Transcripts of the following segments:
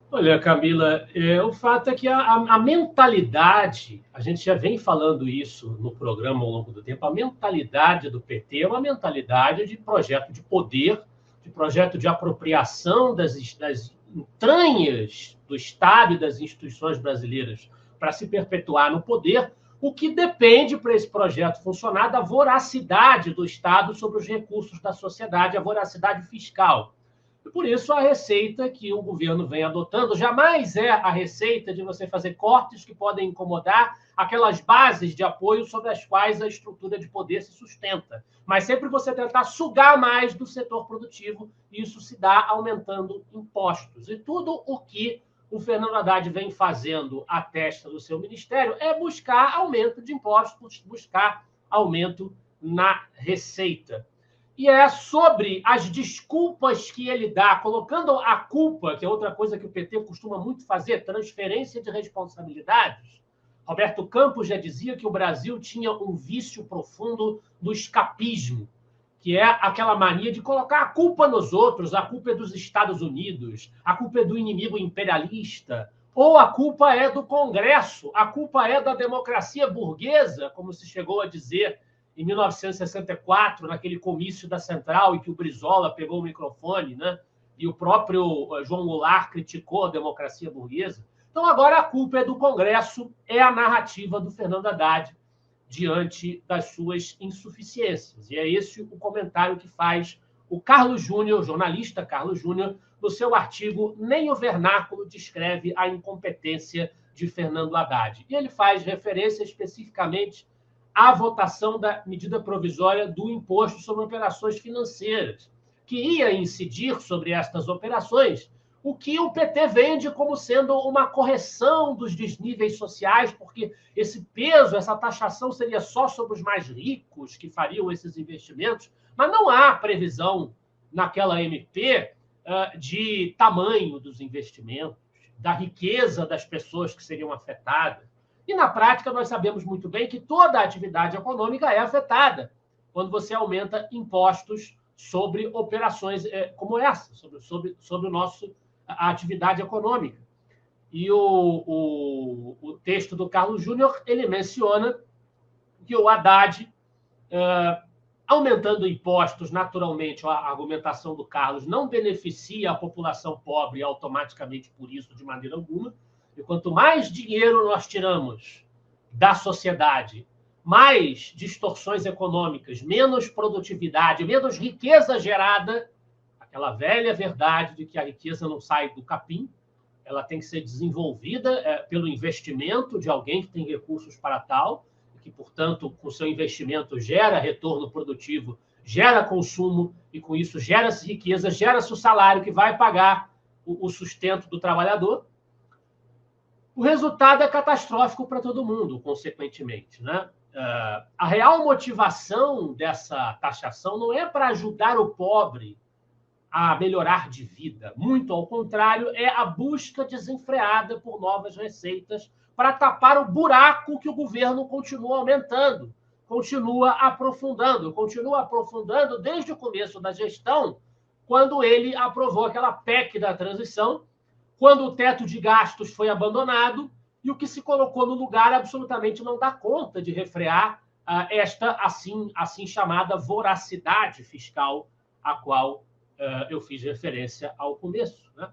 Olha, Camila, o fato é que a mentalidade, a gente já vem falando isso no programa ao longo do tempo, a mentalidade do PT é uma mentalidade de projeto de poder, de projeto de apropriação das entranhas do Estado e das instituições brasileiras para se perpetuar no poder, o que depende para esse projeto funcionar da voracidade do Estado sobre os recursos da sociedade, a voracidade fiscal. E por isso, a receita que o governo vem adotando jamais é a receita de você fazer cortes que podem incomodar aquelas bases de apoio sobre as quais a estrutura de poder se sustenta. Mas sempre você tentar sugar mais do setor produtivo, e isso se dá aumentando impostos. E tudo o que o Fernando Haddad vem fazendo à testa do seu ministério é buscar aumento de impostos, buscar aumento na receita. E é sobre as desculpas que ele dá, colocando a culpa, que é outra coisa que o PT costuma muito fazer, transferência de responsabilidades. Roberto Campos já dizia que o Brasil tinha um vício profundo do escapismo, que é aquela mania de colocar a culpa nos outros, a culpa é dos Estados Unidos, a culpa é do inimigo imperialista, ou a culpa é do Congresso, a culpa é da democracia burguesa, como se chegou a dizer em 1964, naquele comício da Central, em que o Brizola pegou o microfone, né? E o próprio João Goulart criticou a democracia burguesa. Então, agora a culpa é do Congresso, é a narrativa do Fernando Haddad diante das suas insuficiências. E é esse o comentário que faz o Carlos Júnior, o jornalista Carlos Júnior, no seu artigo Nem o Vernáculo descreve a incompetência de Fernando Haddad. E ele faz referência especificamente a votação da medida provisória do imposto sobre operações financeiras, que ia incidir sobre estas operações, o que o PT vende como sendo uma correção dos desníveis sociais, porque esse peso, essa taxação seria só sobre os mais ricos que fariam esses investimentos, mas não há previsão naquela MP de tamanho dos investimentos, da riqueza das pessoas que seriam afetadas. E, na prática, nós sabemos muito bem que toda a atividade econômica é afetada quando você aumenta impostos sobre operações como essa, sobre a atividade econômica. E o texto do Carlos Júnior, ele menciona que o Haddad, aumentando impostos, naturalmente, a argumentação do Carlos não beneficia a população pobre automaticamente por isso, de maneira alguma. E quanto mais dinheiro nós tiramos da sociedade, mais distorções econômicas, menos produtividade, menos riqueza gerada, aquela velha verdade de que a riqueza não sai do capim, ela tem que ser desenvolvida pelo investimento de alguém que tem recursos para tal, e que, portanto, com seu investimento gera retorno produtivo, gera consumo, e com isso gera-se riqueza, gera-se o salário que vai pagar o sustento do trabalhador. O resultado é catastrófico para todo mundo, consequentemente, né? A real motivação dessa taxação não é para ajudar o pobre a melhorar de vida. Muito ao contrário, é a busca desenfreada por novas receitas para tapar o buraco que o governo continua aumentando, continua aprofundando desde o começo da gestão, quando ele aprovou aquela PEC da transição, quando o teto de gastos foi abandonado e o que se colocou no lugar absolutamente não dá conta de refrear esta assim chamada voracidade fiscal a qual eu fiz referência ao começo. Né?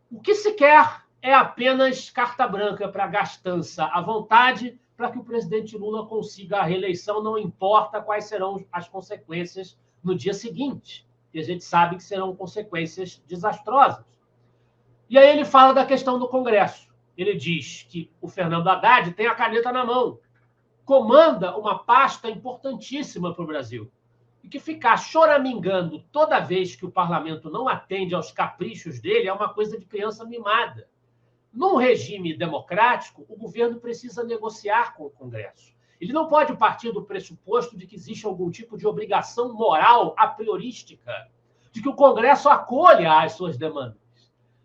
O que se quer é apenas carta branca para gastança à vontade para que o presidente Lula consiga a reeleição, não importa quais serão as consequências no dia seguinte. E a gente sabe que serão consequências desastrosas. E aí ele fala da questão do Congresso. Ele diz que o Fernando Haddad tem a caneta na mão, comanda uma pasta importantíssima para o Brasil, e que ficar choramingando toda vez que o parlamento não atende aos caprichos dele é uma coisa de criança mimada. Num regime democrático, o governo precisa negociar com o Congresso. Ele não pode partir do pressuposto de que existe algum tipo de obrigação moral a priorística, de que o Congresso acolha as suas demandas.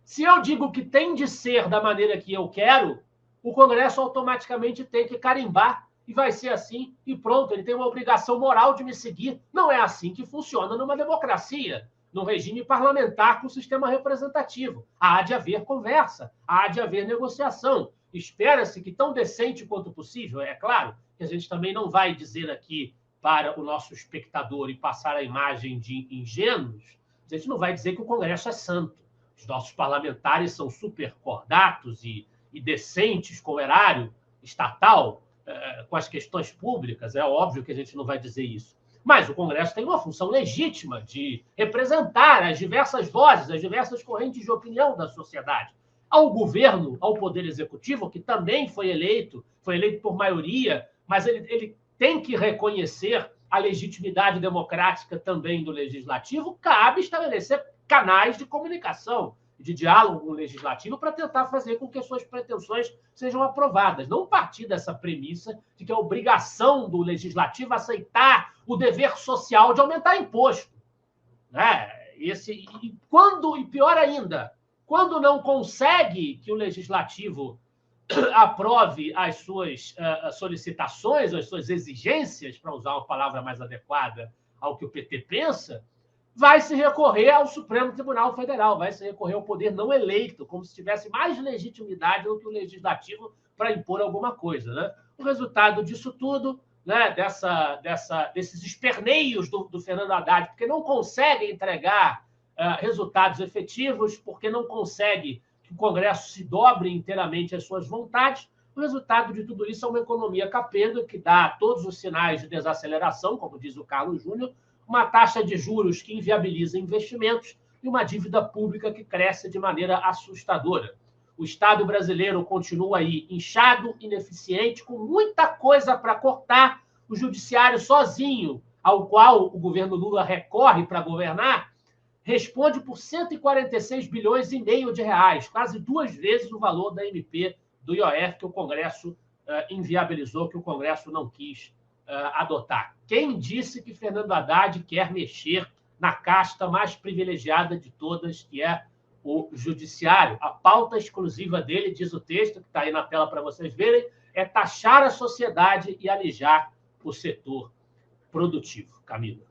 Se eu digo que tem de ser da maneira que eu quero, o Congresso automaticamente tem que carimbar e vai ser assim e pronto, ele tem uma obrigação moral de me seguir. Não é assim que funciona numa democracia. no regime parlamentar com o sistema representativo. Há de haver conversa, há de haver negociação. Espera-se que, tão decente quanto possível, é claro que a gente também não vai dizer aqui para o nosso espectador e passar a imagem de ingênuos, a gente não vai dizer que o Congresso é santo. Os nossos parlamentares são super cordatos e decentes com o erário estatal, com as questões públicas. É óbvio que a gente não vai dizer isso. Mas o Congresso tem uma função legítima de representar as diversas vozes, as diversas correntes de opinião da sociedade. Ao governo, ao Poder Executivo, que também foi eleito por maioria, mas ele tem que reconhecer a legitimidade democrática também do Legislativo, cabe estabelecer canais de comunicação, de diálogo legislativo para tentar fazer com que suas pretensões sejam aprovadas. Não partir dessa premissa de que é obrigação do Legislativo aceitar o dever social de aumentar imposto. Né? E pior ainda, quando não consegue que o Legislativo aprove as suas solicitações, as suas exigências, para usar uma palavra mais adequada ao que o PT pensa, vai se recorrer ao Supremo Tribunal Federal, vai se recorrer ao poder não eleito, como se tivesse mais legitimidade do que o Legislativo para impor alguma coisa. Né? O resultado disso tudo, né, desses esperneios do Fernando Haddad, porque não consegue entregar resultados efetivos, porque não consegue que o Congresso se dobre inteiramente às suas vontades, o resultado de tudo isso é uma economia capenga que dá todos os sinais de desaceleração, como diz o Carlos Júnior, uma taxa de juros que inviabiliza investimentos e uma dívida pública que cresce de maneira assustadora. O Estado brasileiro continua aí inchado, ineficiente, com muita coisa para cortar. O judiciário sozinho, ao qual o governo Lula recorre para governar, responde por 146 bilhões e meio de reais, quase 2 vezes o valor da MP do IOF que o Congresso inviabilizou, que o Congresso não quis adotar. Quem disse que Fernando Haddad quer mexer na casta mais privilegiada de todas, que é o judiciário? A pauta exclusiva dele, diz o texto, que está aí na tela para vocês verem, é taxar a sociedade e alijar o setor produtivo. Camila.